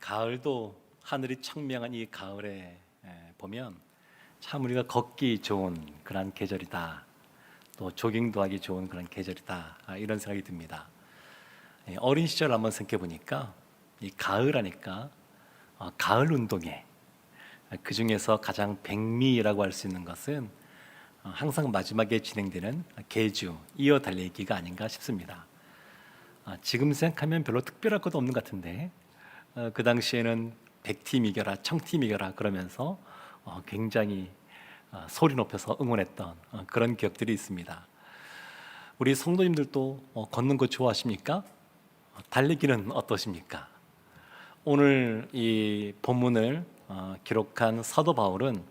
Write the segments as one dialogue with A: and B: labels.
A: 가을도 하늘이 청명한 이 가을에 보면 참 우리가 걷기 좋은 그런 계절이다. 또 조깅도 하기 좋은 그런 계절이다. 이런 생각이 듭니다. 어린 시절 한번 생각해 보니까 이 가을 하니까 가을 운동회 그 중에서 가장 백미라고 할 수 있는 것은 항상 마지막에 진행되는 계주 이어 달리기가 아닌가 싶습니다. 지금 생각하면 별로 특별할 것도 없는 것 같은데 그 당시에는 백팀 이겨라 청팀 이겨라 그러면서 굉장히 소리 높여서 응원했던 그런 기억들이 있습니다. 우리 성도님들도 걷는 거 좋아하십니까? 달리기는 어떠십니까? 오늘 이 본문을 기록한 사도 바울은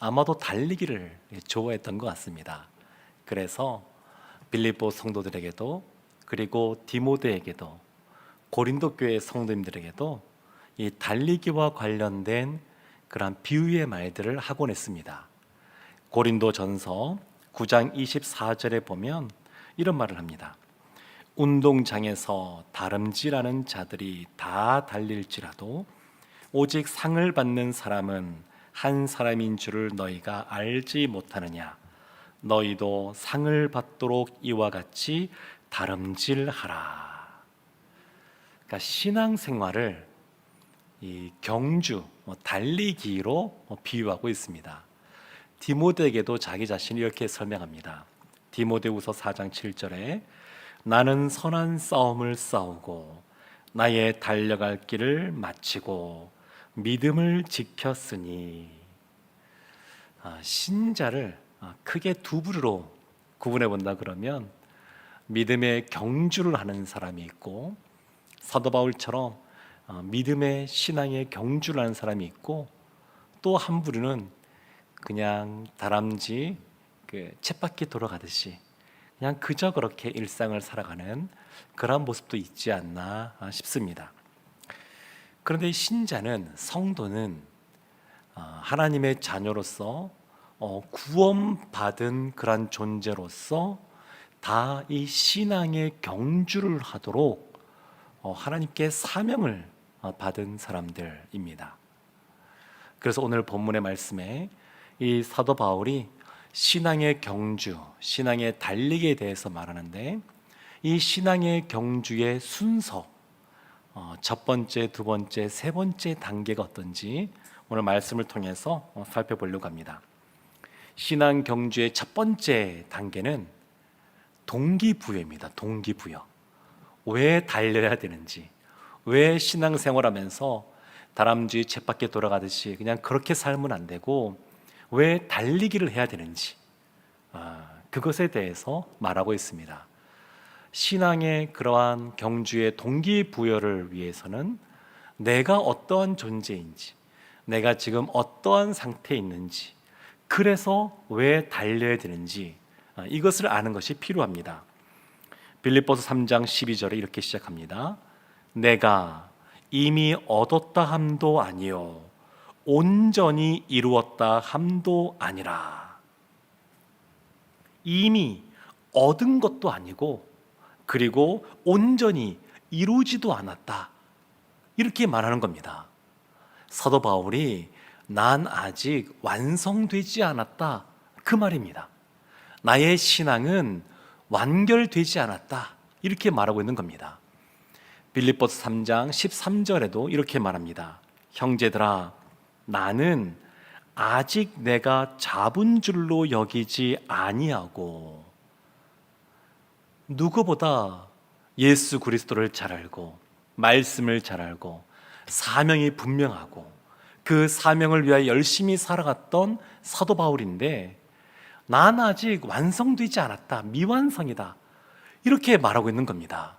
A: 아마도 달리기를 좋아했던 것 같습니다. 그래서 빌립보 성도들에게도 그리고 디모데에게도 고린도 교회 성도님들에게도 이 달리기와 관련된 그런 비유의 말들을 하곤 했습니다. 고린도 전서 9장 24절에 보면 이런 말을 합니다. 운동장에서 다름질하는 자들이 다 달릴지라도 오직 상을 받는 사람은 한 사람인 줄을 너희가 알지 못하느냐. 너희도 상을 받도록 이와 같이 다름질하라. 그러니까 신앙생활을 이 경주, 달리기로 비유하고 있습니다. 디모데에게도 자기 자신이 이렇게 설명합니다. 디모데후서 4장 7절에 나는 선한 싸움을 싸우고 나의 달려갈 길을 마치고 믿음을 지켰으니. 신자를 크게 두 부류로 구분해 본다 그러면 믿음의 경주를 하는 사람이 있고 사도 바울처럼 믿음의 신앙의 경주를 하는 사람이 있고 또 한 부류는 그냥 다람쥐 쳇바퀴 돌아가듯이 그냥 그저 그렇게 일상을 살아가는 그런 모습도 있지 않나 싶습니다. 그런데 신자는 성도는 하나님의 자녀로서 구원받은 그런 존재로서 다 이 신앙의 경주를 하도록 하나님께 사명을 받은 사람들입니다. 그래서 오늘 본문의 말씀에 이 사도 바울이 신앙의 경주, 신앙의 달리기에 대해서 말하는데 이 신앙의 경주의 순서, 첫 번째, 두 번째, 세 번째 단계가 어떤지 오늘 말씀을 통해서 살펴보려고 합니다. 신앙 경주의 첫 번째 단계는 동기부여입니다. 동기부여. 왜 달려야 되는지, 왜 신앙생활하면서 다람쥐 쳇바퀴 돌아가듯이 그냥 그렇게 살면 안 되고 왜 달리기를 해야 되는지 그것에 대해서 말하고 있습니다. 신앙의 그러한 경주의 동기부여를 위해서는 내가 어떠한 존재인지, 내가 지금 어떠한 상태에 있는지, 그래서 왜 달려야 되는지 이것을 아는 것이 필요합니다. 빌립보서 3장 12절에 이렇게 시작합니다. 내가 이미 얻었다 함도 아니요 온전히 이루었다 함도 아니라. 이미 얻은 것도 아니고 그리고 온전히 이루지도 않았다, 이렇게 말하는 겁니다. 사도 바울이 난 아직 완성되지 않았다, 그 말입니다. 나의 신앙은 완결되지 않았다, 이렇게 말하고 있는 겁니다. 빌립보서 3장 13절에도 이렇게 말합니다. 형제들아, 나는 아직 내가 잡은 줄로 여기지 아니하고. 누구보다 예수 그리스도를 잘 알고 말씀을 잘 알고 사명이 분명하고 그 사명을 위하여 열심히 살아갔던 사도 바울인데 난 아직 완성되지 않았다, 미완성이다, 이렇게 말하고 있는 겁니다.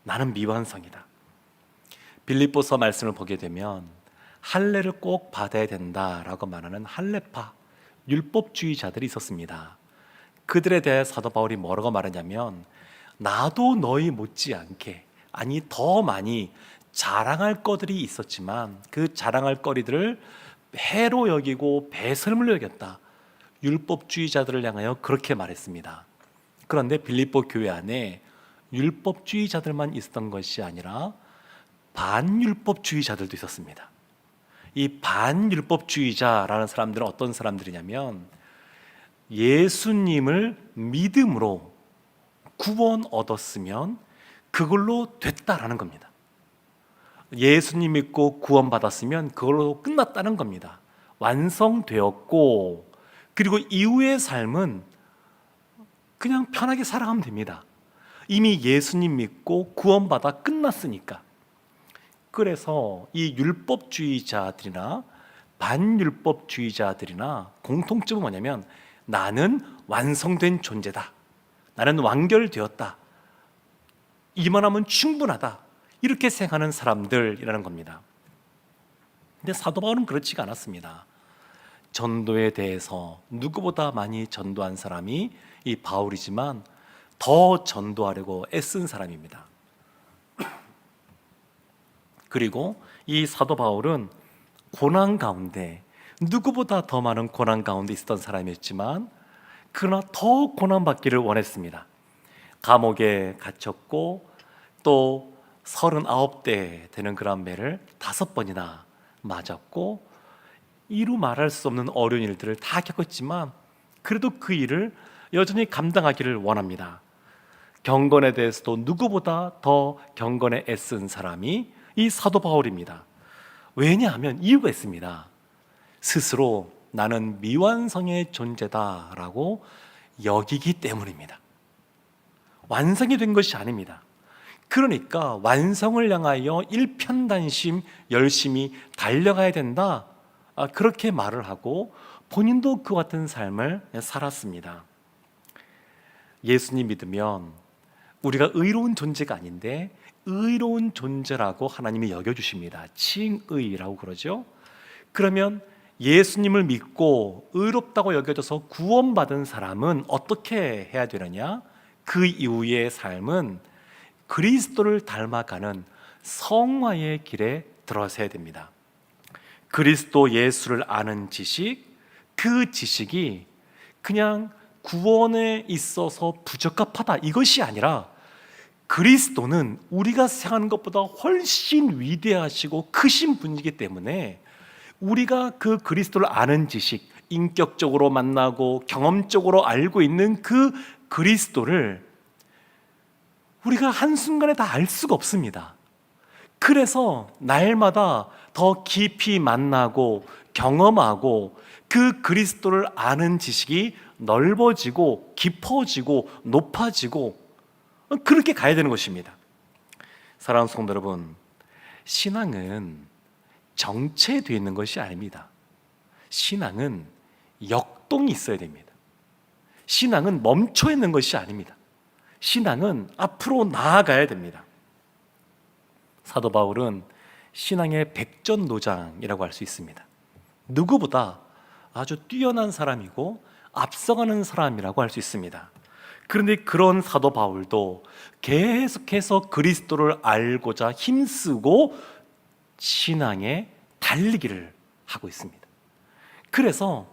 A: 나는 미완성이다. 빌립보서 말씀을 보게 되면 할례를 꼭 받아야 된다라고 말하는 할례파 율법주의자들이 있었습니다. 그들에 대해 사도 바울이 뭐라고 말하냐면 나도 너희 못지않게, 아니 더 많이 자랑할 것들이 있었지만 그 자랑할 거리들을 해로 여기고 배설물로 여겼다, 율법주의자들을 향하여 그렇게 말했습니다. 그런데 빌립보 교회 안에 율법주의자들만 있었던 것이 아니라 반율법주의자들도 있었습니다. 이 반율법주의자라는 사람들은 어떤 사람들이냐면 예수님을 믿음으로 구원 얻었으면 그걸로 됐다라는 겁니다. 예수님 믿고 구원 받았으면 그걸로 끝났다는 겁니다. 완성되었고, 그리고 이후의 삶은 그냥 편하게 살아가면 됩니다. 이미 예수님 믿고 구원받아 끝났으니까. 그래서 이 율법주의자들이나 반율법주의자들이나 공통점은 뭐냐면 나는 완성된 존재다, 나는 완결되었다, 이만하면 충분하다, 이렇게 생각하는 사람들이라는 겁니다. 근데 사도 바울은 그렇지가 않았습니다. 전도에 대해서 누구보다 많이 전도한 사람이 이 바울이지만 더 전도하려고 애쓴 사람입니다. 그리고 이 사도 바울은 고난 가운데, 누구보다 더 많은 고난 가운데 있었던 사람이었지만 그러나 더 고난받기를 원했습니다. 감옥에 갇혔고 또 39대 되는 그런 매를 5번이나 맞았고 이루 말할 수 없는 어려운 일들을 다 겪었지만 그래도 그 일을 여전히 감당하기를 원합니다. 경건에 대해서도 누구보다 더 경건에 애쓴 사람이 이 사도 바울입니다. 왜냐하면 이유가 있습니다. 스스로 나는 미완성의 존재다라고 여기기 때문입니다. 완성이 된 것이 아닙니다. 그러니까 완성을 향하여 일편단심 열심히 달려가야 된다, 그렇게 말을 하고 본인도 그와 같은 삶을 살았습니다. 예수님 믿으면 우리가 의로운 존재가 아닌데 의로운 존재라고 하나님이 여겨주십니다. 칭의라고 그러죠. 그러면 예수님을 믿고 의롭다고 여겨져서 구원받은 사람은 어떻게 해야 되느냐? 그 이후의 삶은 그리스도를 닮아가는 성화의 길에 들어서야 됩니다. 그리스도 예수를 아는 지식, 그 지식이 그냥 구원에 있어서 부적합하다, 이것이 아니라 그리스도는 우리가 생각하는 것보다 훨씬 위대하시고 크신 분이기 때문에 우리가 그 그리스도를 아는 지식, 인격적으로 만나고 경험적으로 알고 있는 그 그리스도를 우리가 한순간에 다 알 수가 없습니다. 그래서 날마다 더 깊이 만나고 경험하고 그 그리스도를 아는 지식이 넓어지고 깊어지고 높아지고 그렇게 가야 되는 것입니다. 사랑하는 성도 여러분, 신앙은 정체되어 있는 것이 아닙니다. 신앙은 역동이 있어야 됩니다. 신앙은 멈춰 있는 것이 아닙니다. 신앙은 앞으로 나아가야 됩니다. 사도 바울은 신앙의 백전노장이라고 할 수 있습니다. 누구보다 아주 뛰어난 사람이고 앞서가는 사람이라고 할 수 있습니다. 그런데 그런 사도 바울도 계속해서 그리스도를 알고자 힘쓰고 신앙에 달리기를 하고 있습니다. 그래서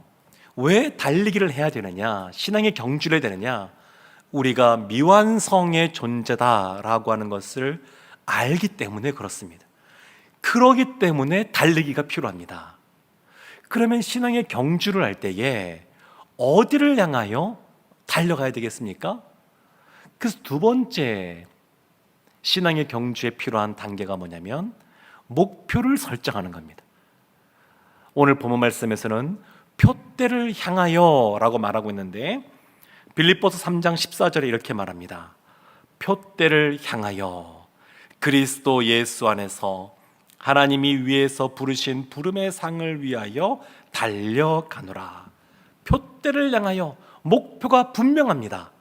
A: 왜 달리기를 해야 되느냐, 신앙의 경주를 해야 되느냐, 우리가 미완성의 존재다라고 하는 것을 알기 때문에 그렇습니다. 그러기 때문에 달리기가 필요합니다. 그러면 신앙의 경주를 할 때에 어디를 향하여 달려가야 되겠습니까? 그래서 두 번째 신앙의 경주에 필요한 단계가 뭐냐면 목표를 설정하는 겁니다. 오늘 본문 말씀에서는 표대를 향하여 라고 말하고 있는데 빌립보서 3장 14절에 이렇게 말합니다. 표대를 향하여 그리스도 예수 안에서 하나님이 위에서 부르신 부름의 상을 위하여 달려가노라. 표대를 향하여, 목표가 분명합니다.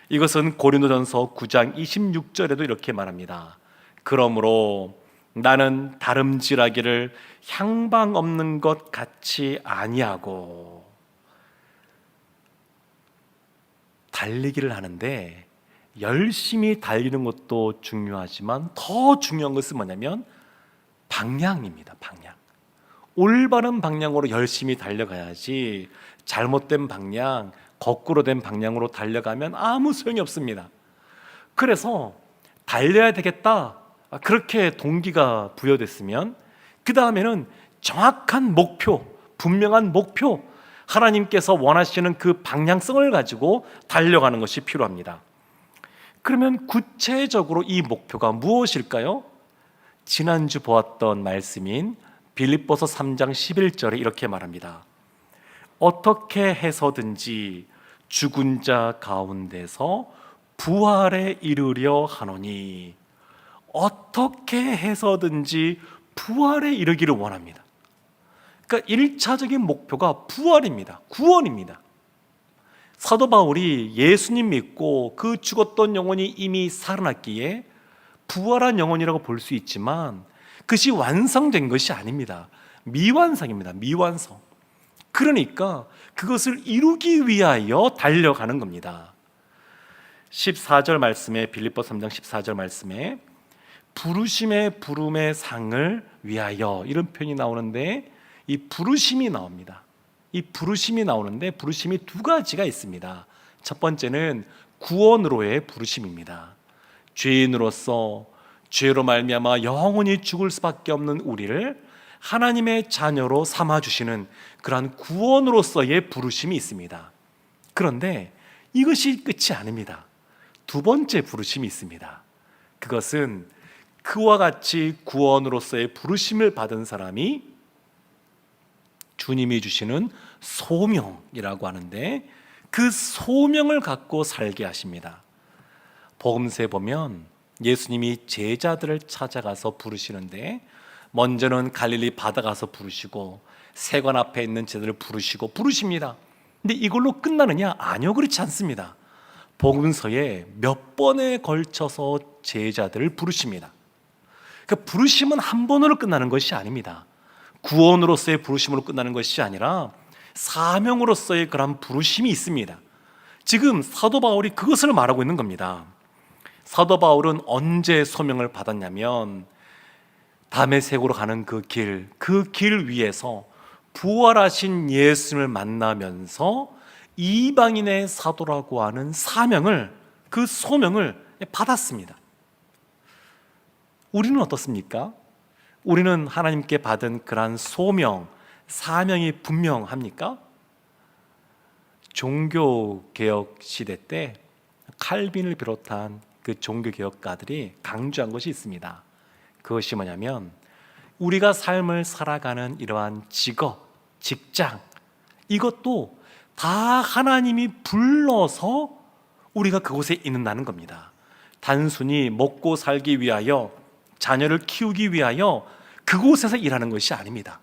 A: 이것은 고린도전서 9장 26절에도 이렇게 말합니다. 그러므로 나는 다름질하기를 향방 없는 것 같이 아니하고. 달리기를 하는데 열심히 달리는 것도 중요하지만 더 중요한 것은 뭐냐면 방향입니다. 방향. 올바른 방향으로 열심히 달려가야지 잘못된 방향, 거꾸로 된 방향으로 달려가면 아무 소용이 없습니다. 그래서 달려야 되겠다, 그렇게 동기가 부여됐으면 그 다음에는 정확한 목표, 분명한 목표, 하나님께서 원하시는 그 방향성을 가지고 달려가는 것이 필요합니다. 그러면 구체적으로 이 목표가 무엇일까요? 지난주 보았던 말씀인 빌립보서 3장 11절에 이렇게 말합니다. 어떻게 해서든지 죽은 자 가운데서 부활에 이르려 하노니, 어떻게 해서든지 부활에 이르기를 원합니다. 그러니까 1차적인 목표가 부활입니다. 구원입니다. 사도 바울이 예수님 믿고 그 죽었던 영혼이 이미 살아났기에 부활한 영혼이라고 볼 수 있지만 그것이 완성된 것이 아닙니다. 미완성입니다. 미완성. 그러니까 그것을 이루기 위하여 달려가는 겁니다. 14절 말씀에, 빌립보 3장 14절 말씀에 부르심의 부름의 상을 위하여, 이런 표현이 나오는데 이 부르심이 나옵니다. 이 부르심이 나오는데 부르심이 두 가지가 있습니다. 첫 번째는 구원으로의 부르심입니다. 죄인으로서 죄로 말미암아 영원히 죽을 수밖에 없는 우리를 하나님의 자녀로 삼아주시는 그러한 구원으로서의 부르심이 있습니다. 그런데 이것이 끝이 아닙니다. 두 번째 부르심이 있습니다. 그것은 그와 같이 구원으로서의 부르심을 받은 사람이 주님이 주시는 소명이라고 하는데, 그 소명을 갖고 살게 하십니다. 복음서에 보면 예수님이 제자들을 찾아가서 부르시는데, 먼저는 갈릴리 바다 가서 부르시고 세관 앞에 있는 제자들을 부르십니다. 근데 이걸로 끝나느냐? 아니요, 그렇지 않습니다. 복음서에 몇 번에 걸쳐서 제자들을 부르십니다. 그 부르심은 한 번으로 끝나는 것이 아닙니다. 구원으로서의 부르심으로 끝나는 것이 아니라 사명으로서의 그런 부르심이 있습니다. 지금 사도 바울이 그것을 말하고 있는 겁니다. 사도 바울은 언제 소명을 받았냐면 다메섹으로 가는 그 길 위에서 부활하신 예수님을 만나면서 이방인의 사도라고 하는 사명을, 그 소명을 받았습니다. 우리는 어떻습니까? 우리는 하나님께 받은 그러한 소명, 사명이 분명합니까? 종교개혁 시대 때 칼빈을 비롯한 그 종교개혁가들이 강조한 것이 있습니다. 그것이 뭐냐면 우리가 삶을 살아가는 이러한 직업, 직장, 이것도 다 하나님이 불러서 우리가 그곳에 있는다는 겁니다. 단순히 먹고 살기 위하여, 자녀를 키우기 위하여 그곳에서 일하는 것이 아닙니다.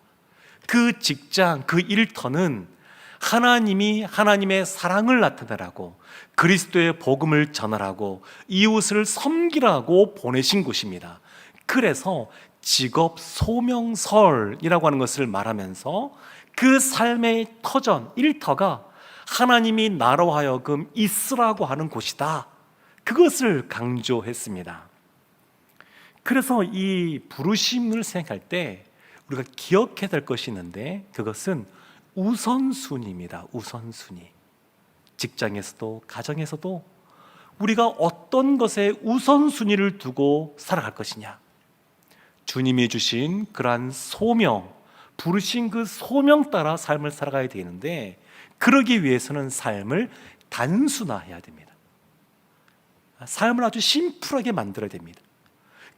A: 그 직장, 그 일터는 하나님이 하나님의 사랑을 나타내라고, 그리스도의 복음을 전하라고, 이웃을 섬기라고 보내신 곳입니다. 그래서 직업 소명설이라고 하는 것을 말하면서 그 삶의 터전, 일터가 하나님이 나로 하여금 있으라고 하는 곳이다, 그것을 강조했습니다. 그래서 이 부르심을 생각할 때 우리가 기억해야 될 것이 있는데, 그것은 우선순위입니다. 우선순위. 직장에서도 가정에서도 우리가 어떤 것에 우선순위를 두고 살아갈 것이냐, 주님이 주신 그러한 소명, 부르신 그 소명 따라 삶을 살아가야 되는데, 그러기 위해서는 삶을 단순화해야 됩니다. 삶을 아주 심플하게 만들어야 됩니다.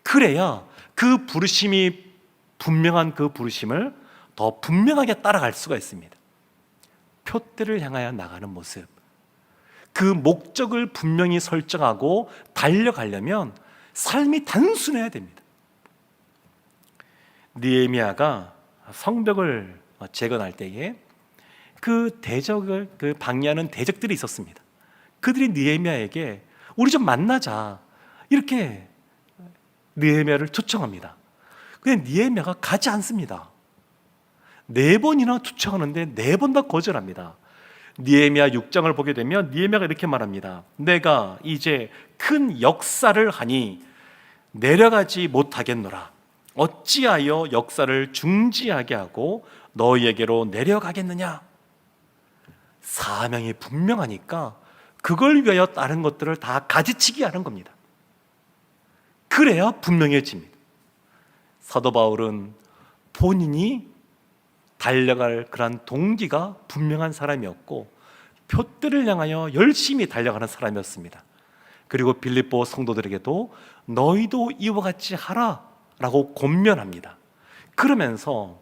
A: 그래야 그 부르심이 분명한 그 부르심을 더 분명하게 따라갈 수가 있습니다. 표대를 향하여 나가는 모습, 그 목적을 분명히 설정하고 달려가려면 삶이 단순해야 됩니다. 느헤미야가 성벽을 재건할 때에 그 대적을, 그 방해하는 대적들이 있었습니다. 그들이 느헤미야에게 우리 좀 만나자, 이렇게 느헤미야를 초청합니다. 근데 느헤미야가 가지 않습니다. 4번이나 초청하는데 4번 다 거절합니다. 느헤미야 6장을 보게 되면 느헤미야가 이렇게 말합니다. 내가 이제 큰 역사를 하니 내려가지 못하겠노라. 어찌하여 역사를 중지하게 하고 너희에게로 내려가겠느냐. 사명이 분명하니까 그걸 위하여 다른 것들을 다 가지치기 하는 겁니다. 그래야 분명해집니다. 사도 바울은 본인이 달려갈 그런 동기가 분명한 사람이었고 표대를 향하여 열심히 달려가는 사람이었습니다. 그리고 빌립보 성도들에게도 너희도 이와 같이 하라 라고 권면합니다. 그러면서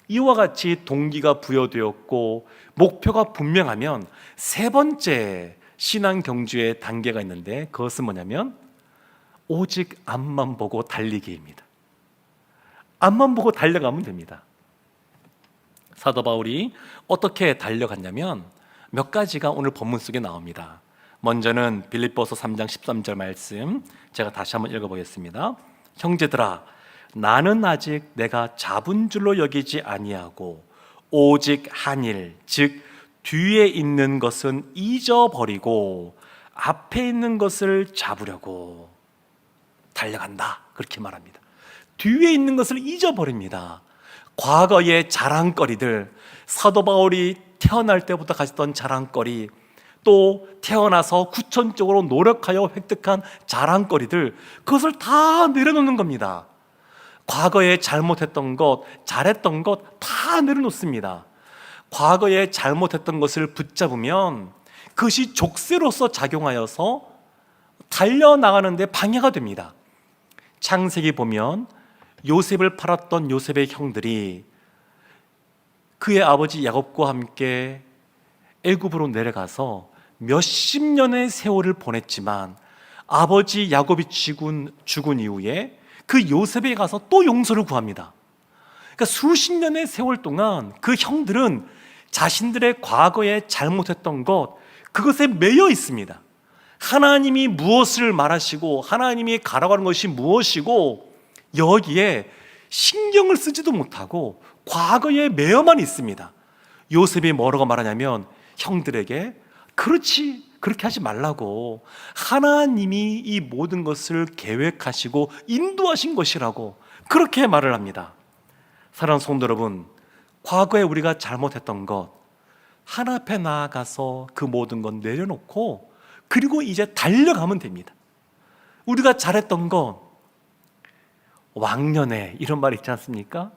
A: 이와 같이 동기가 부여되었고 목표가 분명하면 세 번째 신앙 경주의 단계가 있는데, 그것은 뭐냐면 오직 앞만 보고 달리기입니다. 앞만 보고 달려가면 됩니다. 사도 바울이 어떻게 달려갔냐면 몇 가지가 오늘 본문 속에 나옵니다. 먼저는 빌립보서 3장 13절 말씀, 제가 다시 한번 읽어보겠습니다. 형제들아, 나는 아직 내가 잡은 줄로 여기지 아니하고 오직 한 일, 즉 뒤에 있는 것은 잊어버리고 앞에 있는 것을 잡으려고 달려간다, 그렇게 말합니다. 뒤에 있는 것을 잊어버립니다. 과거의 자랑거리들, 사도 바울이 태어날 때부터 가졌던 자랑거리, 또 태어나서 구천적으로 노력하여 획득한 자랑거리들, 그것을 다 내려놓는 겁니다. 과거에 잘못했던 것, 잘했던 것 다 내려놓습니다. 과거에 잘못했던 것을 붙잡으면 그것이 족쇄로서 작용하여서 달려나가는데 방해가 됩니다. 창세기 보면 요셉을 팔았던 요셉의 형들이 그의 아버지 야곱과 함께 애굽으로 내려가서 몇십 년의 세월을 보냈지만 아버지 야곱이 죽은 이후에 그 요셉에 가서 또 용서를 구합니다. 그러니까 수십 년의 세월 동안 그 형들은 자신들의 과거에 잘못했던 것, 그것에 매여 있습니다. 하나님이 무엇을 말하시고 하나님이 가라고 하는 것이 무엇이고 여기에 신경을 쓰지도 못하고 과거에 매여만 있습니다. 요셉이 뭐라고 말하냐면 형들에게 그렇게 하지 말라고, 하나님이 이 모든 것을 계획하시고 인도하신 것이라고 그렇게 말을 합니다. 사랑하는 성도 여러분, 과거에 우리가 잘못했던 것 하나 앞에 나아가서 그 모든 것 내려놓고 그리고 이제 달려가면 됩니다. 우리가 잘했던 것, 왕년에 이런 말 있지 않습니까?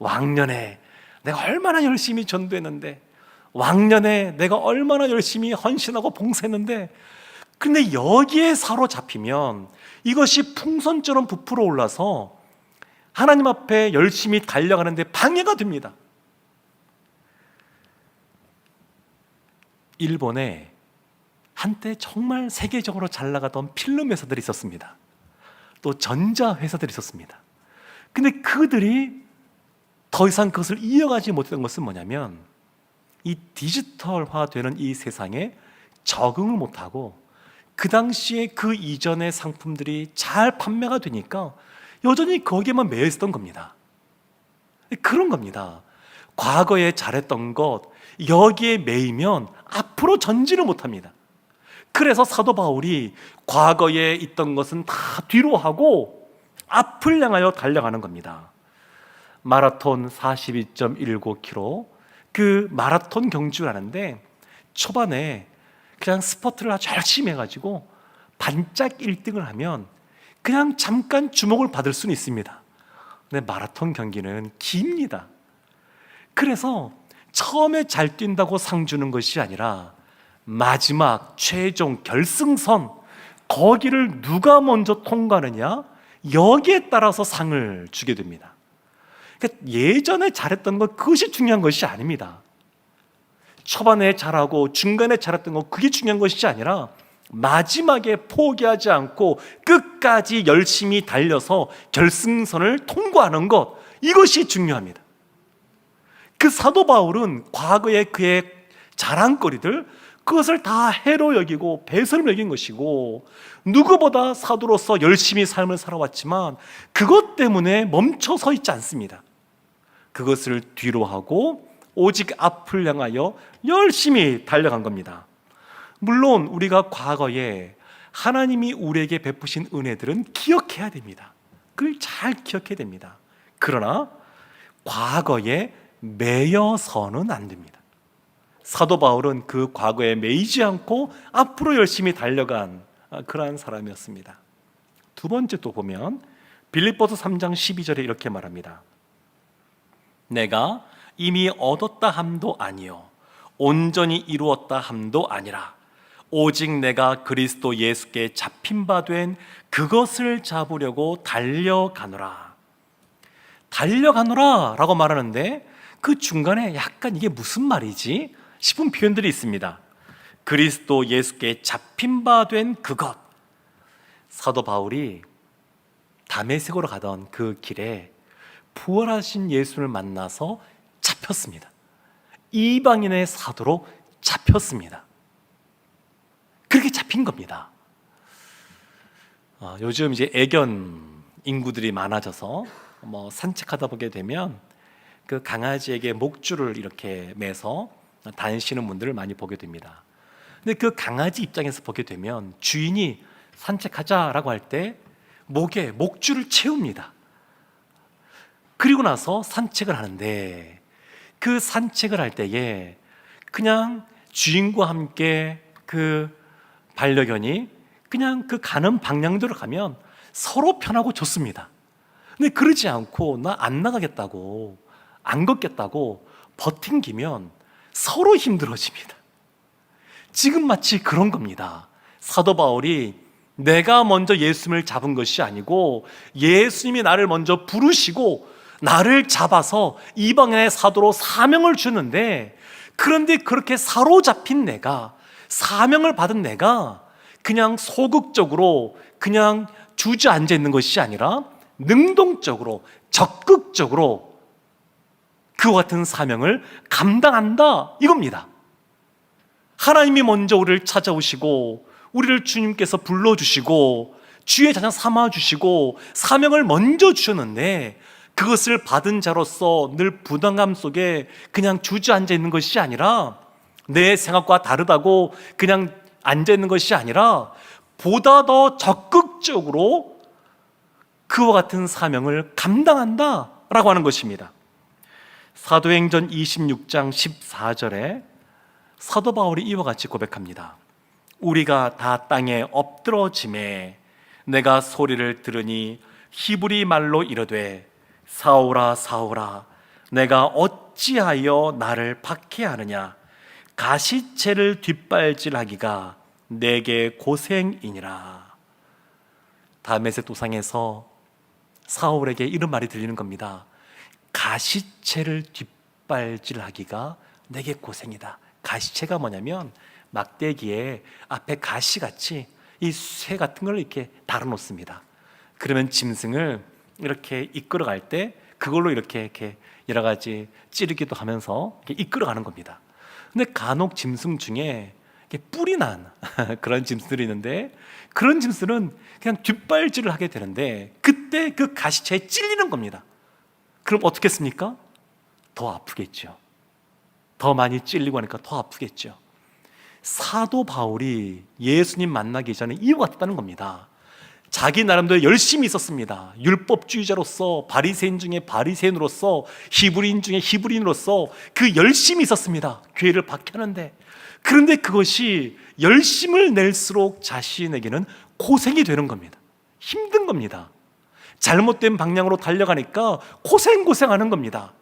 A: 왕년에 내가 얼마나 열심히 전도했는데, 왕년에 내가 얼마나 열심히 헌신하고 봉사했는데, 근데 여기에 사로잡히면 이것이 풍선처럼 부풀어 올라서 하나님 앞에 열심히 달려가는데 방해가 됩니다. 일본에 한때 정말 세계적으로 잘 나가던 필름 회사들이 있었습니다. 또 전자 회사들이 있었습니다. 근데 그들이 더 이상 그것을 이어가지 못했던 것은 뭐냐면 이 디지털화되는 이 세상에 적응을 못하고 그 당시에 그 이전의 상품들이 잘 판매가 되니까 여전히 거기에만 매여 있었던 겁니다. 그런 겁니다. 과거에 잘했던 것, 여기에 매이면 앞으로 전진을 못합니다. 그래서 사도 바울이 과거에 있던 것은 다 뒤로 하고 앞을 향하여 달려가는 겁니다. 마라톤 42.19km, 그 마라톤 경주를 하는데 초반에 그냥 스퍼트를 아주 열심히 해가지고 반짝 1등을 하면 그냥 잠깐 주목을 받을 수는 있습니다. 근데 마라톤 경기는 깁니다. 그래서 처음에 잘 뛴다고 상 주는 것이 아니라 마지막 최종 결승선, 거기를 누가 먼저 통과하느냐, 여기에 따라서 상을 주게 됩니다. 그러니까 예전에 잘했던 것, 그것이 중요한 것이 아닙니다. 초반에 잘하고 중간에 잘했던 것, 그게 중요한 것이 아니라 마지막에 포기하지 않고 끝까지 열심히 달려서 결승선을 통과하는 것, 이것이 중요합니다. 그 사도 바울은 과거의 그의 자랑거리들, 그것을 다 해로 여기고 배설로 여긴 것이고, 누구보다 사도로서 열심히 삶을 살아왔지만 그것 때문에 멈춰 서 있지 않습니다. 그것을 뒤로 하고 오직 앞을 향하여 열심히 달려간 겁니다. 물론 우리가 과거에 하나님이 우리에게 베푸신 은혜들은 기억해야 됩니다. 그걸 잘 기억해야 됩니다. 그러나 과거에 매여서는 안 됩니다. 사도 바울은 그 과거에 매이지 않고 앞으로 열심히 달려간 그러한 사람이었습니다. 두 번째 또 보면 빌립보서 3장 12절에 이렇게 말합니다. 내가 이미 얻었다 함도 아니요 온전히 이루었다 함도 아니라 오직 내가 그리스도 예수께 잡힌 바 된 그것을 잡으려고 달려가노라. 달려가노라 라고 말하는데 그 중간에 약간 이게 무슨 말이지 싶은 표현들이 있습니다. 그리스도 예수께 잡힌 바 된 그것. 사도 바울이 다메섹으로 가던 그 길에 부활하신 예수를 만나서 잡혔습니다. 이방인의 사도로 잡혔습니다. 그렇게 잡힌 겁니다. 요즘 이제 애견 인구들이 많아져서 산책하다 보게 되면 그 강아지에게 목줄을 이렇게 매서 다니시는 분들을 많이 보게 됩니다. 근데 그 강아지 입장에서 보게 되면 주인이 산책하자라고 할 때 목에 목줄을 채웁니다. 그리고 나서 산책을 하는데 그 산책을 할 때에 그냥 주인과 함께 그 반려견이 그냥 그 가는 방향대로 가면 서로 편하고 좋습니다. 근데 그러지 않고 나 안 나가겠다고 안 걷겠다고 버팅기면 서로 힘들어집니다. 지금 마치 그런 겁니다. 사도 바울이 내가 먼저 예수님을 잡은 것이 아니고 예수님이 나를 먼저 부르시고 나를 잡아서 이방인의 사도로 사명을 주는데, 그런데 그렇게 사로잡힌 내가, 사명을 받은 내가 그냥 소극적으로 그냥 주저앉아 있는 것이 아니라 능동적으로 적극적으로 그와 같은 사명을 감당한다 이겁니다. 하나님이 먼저 우리를 찾아오시고 우리를 주님께서 불러주시고 주의 자녀 삼아주시고 사명을 먼저 주셨는데, 그것을 받은 자로서 늘 부담감 속에 그냥 주저앉아 있는 것이 아니라, 내 생각과 다르다고 그냥 앉아 있는 것이 아니라 보다 더 적극적으로 그와 같은 사명을 감당한다라고 하는 것입니다. 사도행전 26장 14절에 사도 바울이 이와 같이 고백합니다. 우리가 다 땅에 엎드러짐에 내가 소리를 들으니 히브리 말로 이르되 사울아 사울아 내가 어찌하여 나를 박해하느냐, 가시채를 뒷발질하기가 내게 고생이니라. 다메섹 도상에서 사울에게 이런 말이 들리는 겁니다. 가시채를 뒷발질하기가 내게 고생이다. 가시채가 뭐냐면 막대기에 앞에 가시같이 이 쇠 같은 걸 이렇게 달아놓습니다. 그러면 짐승을 이렇게 이끌어갈 때 그걸로 이렇게 여러 가지 찌르기도 하면서 이렇게 이끌어가는 겁니다. 근데 간혹 짐승 중에 뿔이 난 그런 짐승들이 있는데, 그런 짐승은 그냥 뒷발질을 하게 되는데 그때 그 가시채에 찔리는 겁니다. 그럼 어떻게 했습니까? 더 아프겠죠. 더 많이 찔리고 하니까 더 아프겠죠. 사도 바울이 예수님 만나기 전에 이와 같다는 겁니다. 자기 나름대로 열심히 있었습니다. 율법주의자로서, 바리새인 중에 바리새인으로서, 히브리인 중에 히브리인으로서 그 열심히 있었습니다. 교회를 박해하는데, 그런데 그것이 열심을 낼수록 자신에게는 고생이 되는 겁니다. 힘든 겁니다. 잘못된 방향으로 달려가니까 고생하는 겁니다.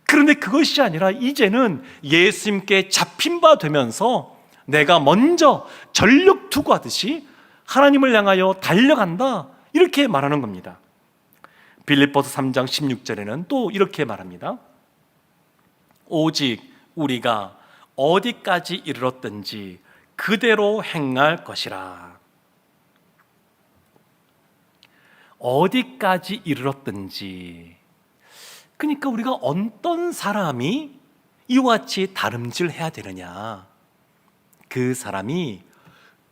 A: 그런데 그것이 아니라 이제는 예수님께 잡힌 바 되면서 내가 먼저 전력 투구하듯이 하나님을 향하여 달려간다, 이렇게 말하는 겁니다. 빌립보서 3장 16절에는 또 이렇게 말합니다. 오직 우리가 어디까지 이르렀든지 그대로 행할 것이라. 어디까지 이르렀든지, 그러니까 우리가 어떤 사람이 이와 같이 다름질해야 되느냐, 그 사람이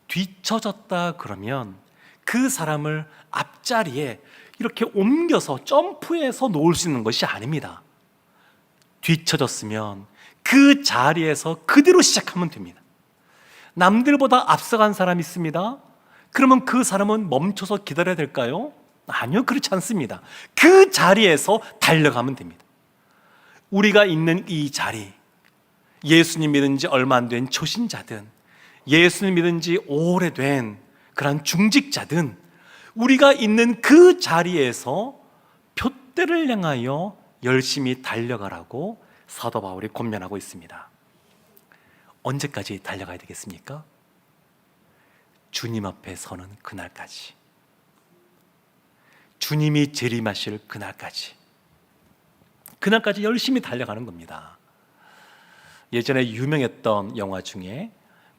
A: 뒤처졌다 그러면 그 사람을 앞자리에 이렇게 옮겨서 점프해서 놓을 수 있는 것이 아닙니다. 뒤처졌으면 그 자리에서 그대로 시작하면 됩니다. 남들보다 앞서간 사람이 있습니다. 그러면 그 사람은 멈춰서 기다려야 될까요? 아니요, 그렇지 않습니다. 그 자리에서 달려가면 됩니다. 우리가 있는 이 자리, 예수님 믿은 지 얼마 안 된 초신자든 예수님 믿은 지 오래된 그런 중직자든 우리가 있는 그 자리에서 표대를 향하여 열심히 달려가라고 사도 바울이 권면하고 있습니다. 언제까지 달려가야 되겠습니까? 주님 앞에 서는 그날까지, 주님이 재림하실 그날까지 열심히 달려가는 겁니다. 예전에 유명했던 영화 중에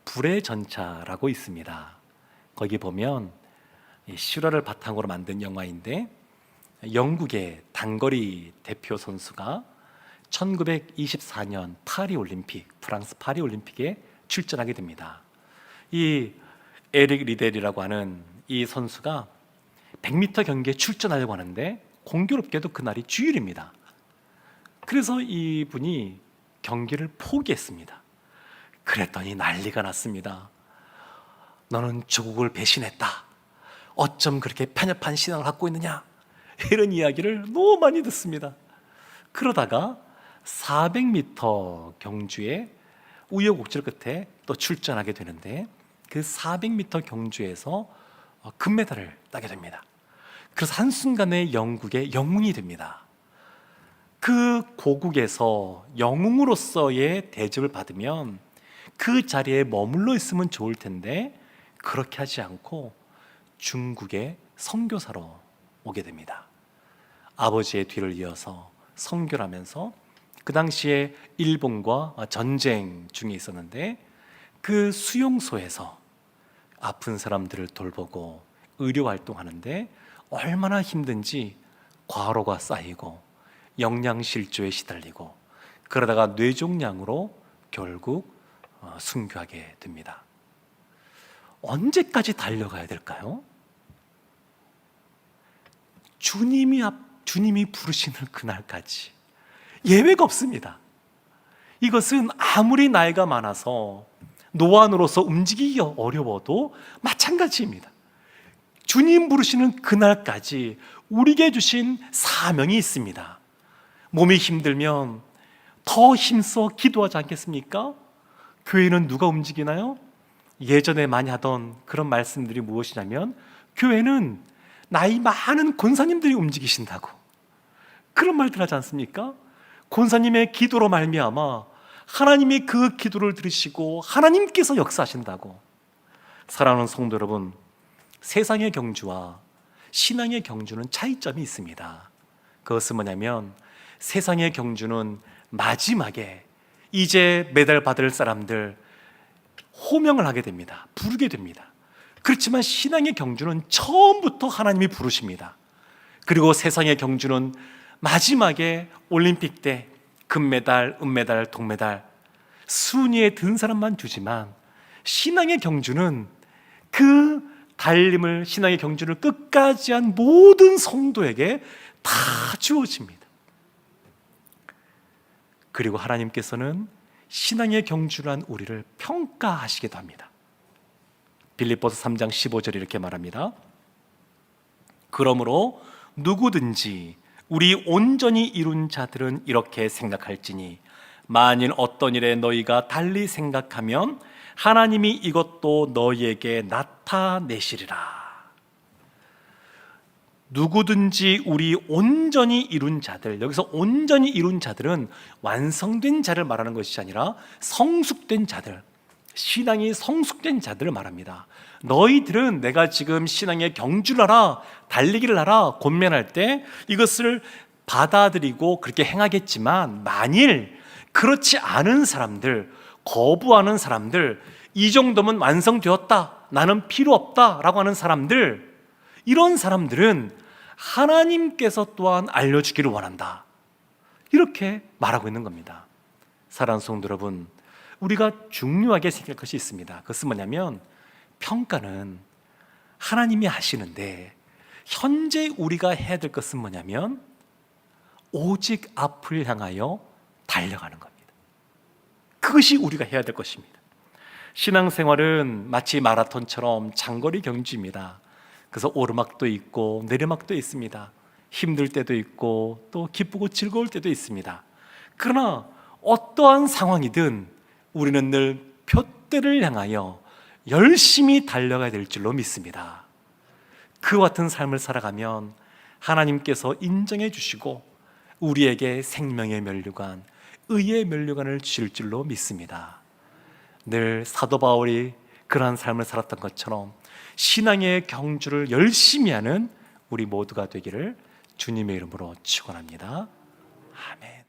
A: 불의 전차라고 있습니다. 거기 보면 실화를 바탕으로 만든 영화인데, 영국의 단거리 대표 선수가 1924년 파리올림픽, 프랑스 파리올림픽에 출전하게 됩니다. 이 에릭 리델이라고 하는 이 선수가 100m 경기에 출전하려고 하는데 공교롭게도 그날이 주일입니다. 그래서 이분이 경기를 포기했습니다. 그랬더니 난리가 났습니다. 너는 조국을 배신했다, 어쩜 그렇게 편협한 신앙을 갖고 있느냐, 이런 이야기를 너무 많이 듣습니다. 그러다가 400m 경주에 우여곡절 끝에 또 출전하게 되는데, 그 400m 경주에서 금메달을 따게 됩니다. 그래서 한순간에 영국의 영웅이 됩니다. 그 고국에서 영웅으로서의 대접을 받으면 그 자리에 머물러 있으면 좋을 텐데, 그렇게 하지 않고 중국의 선교사로 오게 됩니다. 아버지의 뒤를 이어서 선교를 하면서, 그 당시에 일본과 전쟁 중에 있었는데 그 수용소에서 아픈 사람들을 돌보고 의료 활동하는데 얼마나 힘든지 과로가 쌓이고 영양실조에 시달리고, 그러다가 뇌종양으로 결국 순교하게 됩니다. 언제까지 달려가야 될까요? 주님이 부르시는 그날까지. 예외가 없습니다. 이것은 아무리 나이가 많아서 노안으로서 움직이기 어려워도 마찬가지입니다. 주님 부르시는 그날까지 우리에게 주신 사명이 있습니다. 몸이 힘들면 더 힘써 기도하지 않겠습니까? 교회는 누가 움직이나요? 예전에 많이 하던 그런 말씀들이 무엇이냐면, 교회는 나이 많은 권사님들이 움직이신다고, 그런 말들 하지 않습니까? 권사님의 기도로 말미암아 하나님이 그 기도를 들으시고 하나님께서 역사하신다고. 사랑하는 성도 여러분, 세상의 경주와 신앙의 경주는 차이점이 있습니다. 그것은 뭐냐면, 세상의 경주는 마지막에 이제 메달 받을 사람들 호명을 하게 됩니다. 부르게 됩니다. 그렇지만 신앙의 경주는 처음부터 하나님이 부르십니다. 그리고 세상의 경주는 마지막에 올림픽 때 금메달, 은메달, 동메달 순위에 든 사람만 주지만, 신앙의 경주는 그 달림을, 신앙의 경주를 끝까지 한 모든 성도에게 다 주어집니다. 그리고 하나님께서는 신앙의 경주란 우리를 평가하시기도 합니다. 빌립보서 3장 15절에 이렇게 말합니다. 그러므로 누구든지 우리 온전히 이룬 자들은 이렇게 생각할지니, 만일 어떤 일에 너희가 달리 생각하면 하나님이 이것도 너희에게 나타내시리라. 누구든지 우리 온전히 이룬 자들, 여기서 온전히 이룬 자들은 완성된 자를 말하는 것이 아니라 성숙된 자들, 신앙이 성숙된 자들을 말합니다. 너희들은 내가 지금 신앙의 경주를 하라, 달리기를 하라 권면할 때 이것을 받아들이고 그렇게 행하겠지만, 만일 그렇지 않은 사람들, 거부하는 사람들, 이 정도면 완성되었다, 나는 필요 없다 라고 하는 사람들, 이런 사람들은 하나님께서 또한 알려주기를 원한다, 이렇게 말하고 있는 겁니다. 사랑하는 성도 여러분, 우리가 중요하게 생각할 것이 있습니다. 그것은 뭐냐면, 평가는 하나님이 하시는데 현재 우리가 해야 될 것은 뭐냐면 오직 앞을 향하여 달려가는 겁니다. 그것이 우리가 해야 될 것입니다. 신앙생활은 마치 마라톤처럼 장거리 경주입니다. 그래서 오르막도 있고 내리막도 있습니다. 힘들 때도 있고 또 기쁘고 즐거울 때도 있습니다. 그러나 어떠한 상황이든 우리는 늘 표대를 향하여 열심히 달려가야 될 줄로 믿습니다. 그와 같은 삶을 살아가면 하나님께서 인정해 주시고 우리에게 생명의 면류관, 의의 면류관을 주실 줄로 믿습니다. 늘 사도 바울이 그러한 삶을 살았던 것처럼 신앙의 경주를 열심히 하는 우리 모두가 되기를 주님의 이름으로 축원합니다. 아멘.